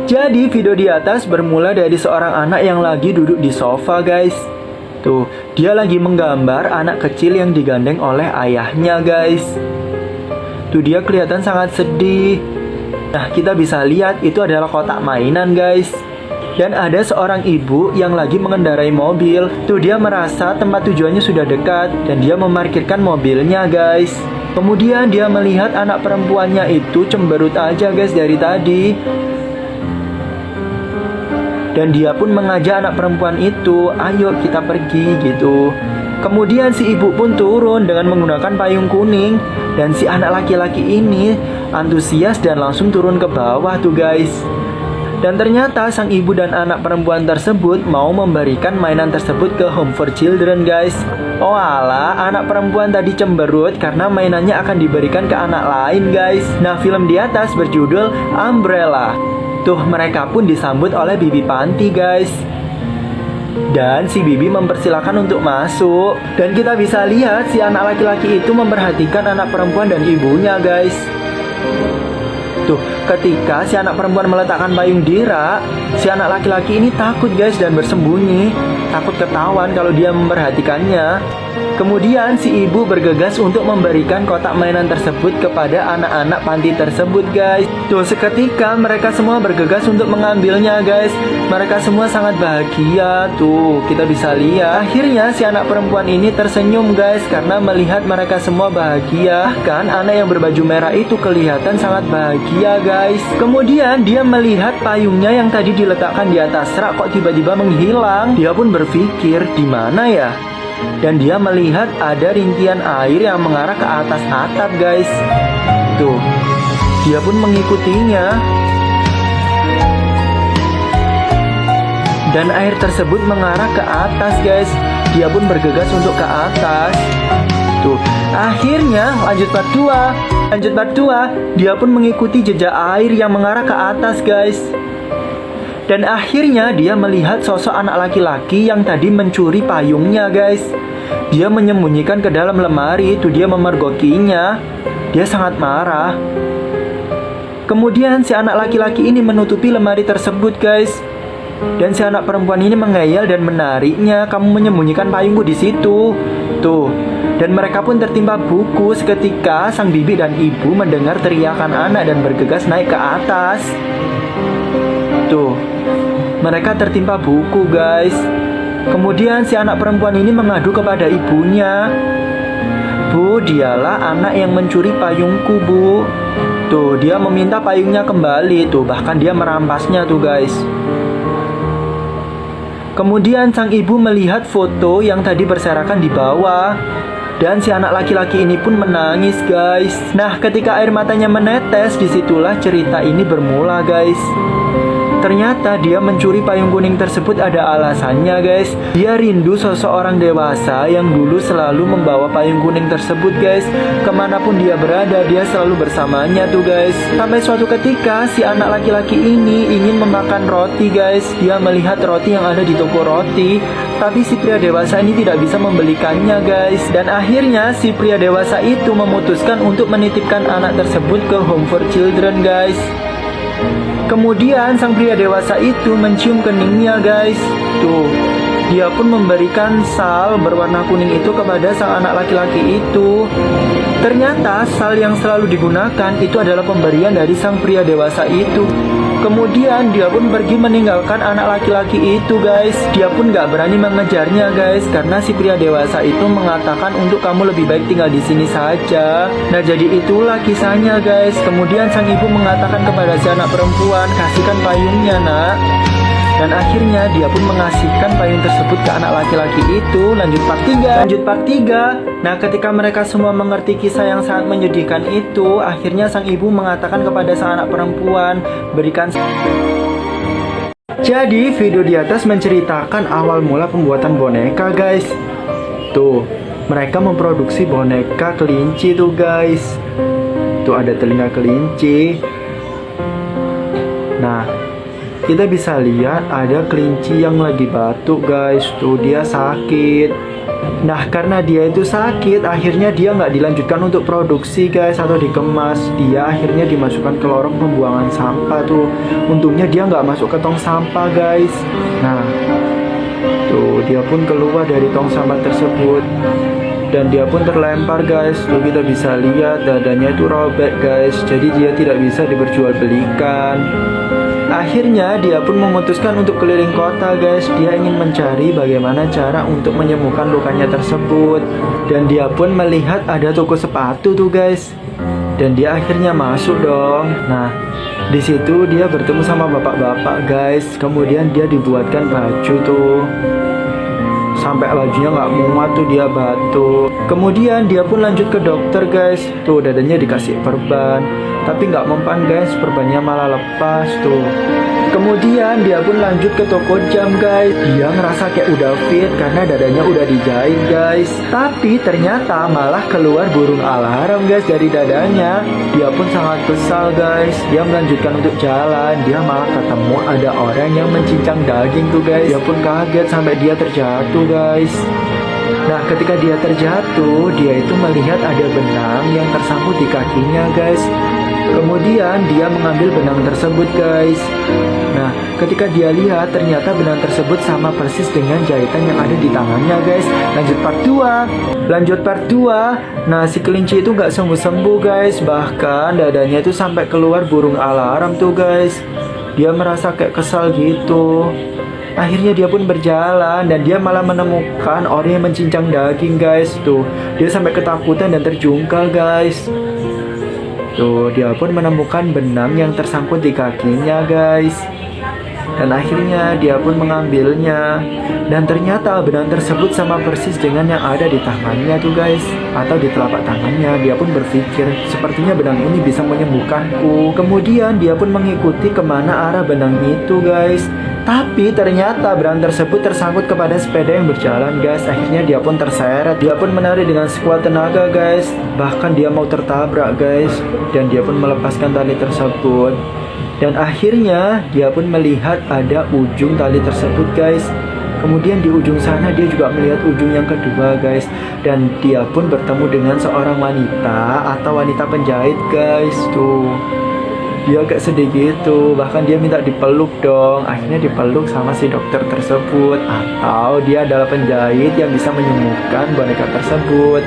Jadi video di atas bermula dari seorang anak yang lagi duduk di sofa guys. Tuh, dia lagi menggambar anak kecil yang digandeng oleh ayahnya guys. Tuh dia kelihatan sangat sedih. Nah, kita bisa lihat itu adalah kotak mainan guys. Dan ada seorang ibu yang lagi mengendarai mobil. Tuh dia merasa tempat tujuannya sudah dekat dan dia memarkirkan mobilnya guys. Kemudian dia melihat anak perempuannya itu cemberut aja guys dari tadi. Dan dia pun mengajak anak perempuan itu, ayo kita pergi gitu. Kemudian si ibu pun turun dengan menggunakan payung kuning. Dan si anak laki-laki ini antusias dan langsung turun ke bawah tuh guys. Dan ternyata sang ibu dan anak perempuan tersebut mau memberikan mainan tersebut ke Home for Children guys. Oh alah, anak perempuan tadi cemberut karena mainannya akan diberikan ke anak lain guys. Nah, film di atas berjudul Umbrella. Tuh mereka pun disambut oleh Bibi Panti guys. Dan si Bibi mempersilahkan untuk masuk. Dan kita bisa lihat si anak laki-laki itu memperhatikan anak perempuan dan ibunya guys. Tuh, ketika si anak perempuan meletakkan payung di rak, si anak laki-laki ini takut guys dan bersembunyi. Takut ketahuan kalau dia memperhatikannya. Kemudian si ibu bergegas untuk memberikan kotak mainan tersebut kepada anak-anak panti tersebut guys. Tuh seketika mereka semua bergegas untuk mengambilnya guys. Mereka semua sangat bahagia. Tuh kita bisa lihat. Akhirnya si anak perempuan ini tersenyum guys karena melihat mereka semua bahagia. Kan anak yang berbaju merah itu kelihatan sangat bahagia guys. Kemudian dia melihat payungnya yang tadi diletakkan di atas rak kok tiba-tiba menghilang. Dia pun berpikir di mana ya? Dan dia melihat ada rintian air yang mengarah ke atas atap guys. Tuh, dia pun mengikutinya. Dan air tersebut mengarah ke atas guys. Dia pun bergegas untuk ke atas. Tuh, akhirnya lanjut part 2. Lanjut part 2, dia pun mengikuti jejak air yang mengarah ke atas guys. Dan akhirnya dia melihat sosok anak laki-laki yang tadi mencuri payungnya guys. Dia menyembunyikan ke dalam lemari, itu dia memergokinya. Dia sangat marah. Kemudian si anak laki-laki ini menutupi lemari tersebut guys. Dan si anak perempuan ini mengeyel dan menariknya, kamu menyembunyikan payungku di situ. Tuh. Dan mereka pun tertimpa buku seketika sang bibi dan ibu mendengar teriakan anak dan bergegas naik ke atas. Tuh, mereka tertimpa buku guys. Kemudian si anak perempuan ini mengadu kepada ibunya. Bu, dialah anak yang mencuri payungku bu. Tuh, dia meminta payungnya kembali. Tuh, bahkan dia merampasnya tuh guys. Kemudian sang ibu melihat foto yang tadi berserakan di bawah. Dan si anak laki-laki ini pun menangis guys. Nah, ketika air matanya menetes, disitulah cerita ini bermula guys. Ternyata dia mencuri payung kuning tersebut ada alasannya guys. Dia rindu seseorang dewasa yang dulu selalu membawa payung kuning tersebut guys. Kemanapun dia berada, dia selalu bersamanya tuh guys. Sampai suatu ketika si anak laki-laki ini ingin memakan roti guys. Dia melihat roti yang ada di toko roti, tapi si pria dewasa ini tidak bisa membelikannya guys. Dan akhirnya si pria dewasa itu memutuskan untuk menitipkan anak tersebut ke Home for Children guys. Kemudian sang pria dewasa itu mencium keningnya guys. Tuh, dia pun memberikan sal berwarna kuning itu kepada sang anak laki-laki itu. Ternyata sal yang selalu digunakan itu adalah pemberian dari sang pria dewasa itu. Kemudian dia pun pergi meninggalkan anak laki-laki itu guys. Dia pun gak berani mengejarnya guys, karena si pria dewasa itu mengatakan untuk kamu lebih baik tinggal di sini saja. Nah jadi itulah kisahnya guys. Kemudian sang ibu mengatakan kepada si anak perempuan, kasihkan payungnya nak. Dan akhirnya dia pun mengasihkan payung tersebut ke anak laki-laki itu. Lanjut part 3. Lanjut part 3. Nah ketika mereka semua mengerti kisah yang sangat menyedihkan itu, akhirnya sang ibu mengatakan kepada sang anak perempuan, berikan. Jadi video di atas menceritakan awal mula pembuatan boneka guys. Tuh, mereka memproduksi boneka kelinci tuh guys. Tuh ada telinga kelinci. Nah, kita bisa lihat ada kelinci yang lagi batuk guys. Tuh dia sakit. Nah, karena dia itu sakit, akhirnya dia nggak dilanjutkan untuk produksi guys atau dikemas. Dia akhirnya dimasukkan ke lorong pembuangan sampah tuh. Untungnya dia nggak masuk ke tong sampah guys. Nah, tuh dia pun keluar dari tong sampah tersebut. Dan dia pun terlempar guys. Tuh kita bisa lihat dadanya itu robek guys. Jadi dia tidak bisa diperjualbelikan. Akhirnya dia pun memutuskan untuk keliling kota guys. Dia ingin mencari bagaimana cara untuk menyembuhkan lukanya tersebut. Dan dia pun melihat ada toko sepatu tuh guys. Dan dia akhirnya masuk dong. Nah, di situ dia bertemu sama bapak-bapak guys. Kemudian dia dibuatkan baju tuh. Sampai bajunya nggak muat tuh, dia batuk. Kemudian dia pun lanjut ke dokter guys. Tuh dadanya dikasih perban, tapi nggak mempan guys, perbannya malah lepas tuh. Kemudian dia pun lanjut ke toko jam guys. Dia ngerasa kayak udah fit karena dadanya udah dijahit guys. Tapi ternyata malah keluar burung alarm guys dari dadanya. Dia pun sangat kesal guys. Dia melanjutkan untuk jalan. Dia malah ketemu ada orang yang mencincang daging tuh guys. Dia pun kaget sampai dia terjatuh guys. Nah, ketika dia terjatuh, dia itu melihat ada benang yang tersangkut di kakinya guys. Kemudian dia mengambil benang tersebut guys. Nah, ketika dia lihat ternyata benang tersebut sama persis dengan jahitan yang ada di tangannya guys. Lanjut part 2. Nah, si kelinci itu gak sembuh-sembuh guys. Bahkan dadanya itu sampai keluar burung alarm tuh guys. Dia merasa kayak kesal gitu. Akhirnya dia pun berjalan dan dia malah menemukan orang yang mencincang daging guys. Tuh, dia sampai ketakutan dan terjungkal guys. Tuh, dia pun menemukan benang yang tersangkut di kakinya guys. Dan akhirnya dia pun mengambilnya. Dan ternyata benang tersebut sama persis dengan yang ada di tangannya tuh guys. Atau di telapak tangannya. Dia pun berpikir, sepertinya benang ini bisa menyembuhkanku. Kemudian dia pun mengikuti kemana arah benang itu guys. Tapi ternyata benang tersebut tersangkut kepada sepeda yang berjalan guys. Akhirnya dia pun terseret. Dia pun menarik dengan sekuat tenaga guys. Bahkan dia mau tertabrak guys. Dan dia pun melepaskan tali tersebut. Dan akhirnya dia pun melihat ada ujung tali tersebut guys. Kemudian di ujung sana dia juga melihat ujung yang kedua guys. Dan dia pun bertemu dengan seorang wanita atau wanita penjahit guys. Tuh, dia agak sedih gitu. Bahkan dia minta dipeluk dong. Akhirnya dipeluk sama si dokter tersebut. Atau dia adalah penjahit yang bisa menyembuhkan boneka tersebut.